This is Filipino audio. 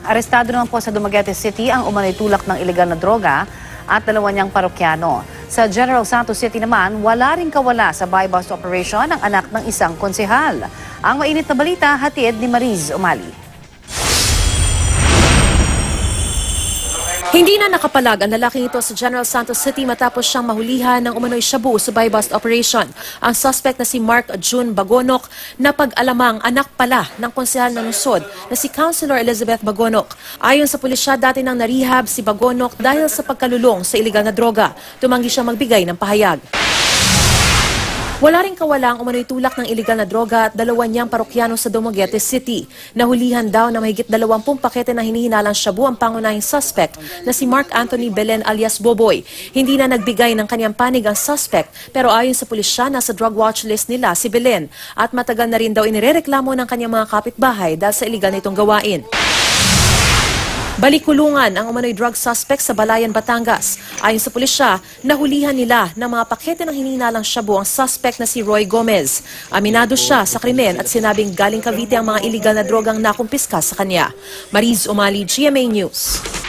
Arestado naman po sa Dumaguete City ang umano'y tulak ng ilegal na droga at dalawa niyang parokyano. Sa General Santos City naman, wala ring kawala sa buy-bust operation ang anak ng isang konsehal. Ang mainit na balita, hatid ni Mariz Umali. Hindi na nakapalag ang lalaking ito sa General Santos City matapos siyang mahulihan ng umano'y shabu sa buy-bust operation. Ang suspect na si Mark June Bagonok na pag-alamang anak pala ng konsehal ng lungsod na si Councilor Elizabeth Bagonok. Ayon sa pulisya, dati nang narehab si Bagonok dahil sa pagkalulong sa iligal na droga. Tumanggi siya magbigay ng pahayag. Wala ring kawala ang umano'y tulak ng iligal na droga at dalawa niyang parokyano sa Dumaguete City. Nahulihan daw na mahigit 20 pakete na hinihinalang shabu ang pangunahing suspect na si Mark Anthony Belen alias Boboy. Hindi na nagbigay ng kanyang panig ang suspect pero ayon sa pulisya, nasa drug watch list nila si Belen at matagal na rin daw inirereklamo ng kanyang mga kapitbahay dahil sa iligal nitong gawain. Balikulungan ang umano'y drug suspect sa Balayan, Batangas. Ayon sa pulisya, nahulihan nila ng mga pakete ng hinihinalang shabu ang suspect na si Roy Gomez. Aminado siya sa krimen at sinabing galing Cavite ang mga iligal na drogang nakumpiska sa kanya. Mariz Umali, GMA News.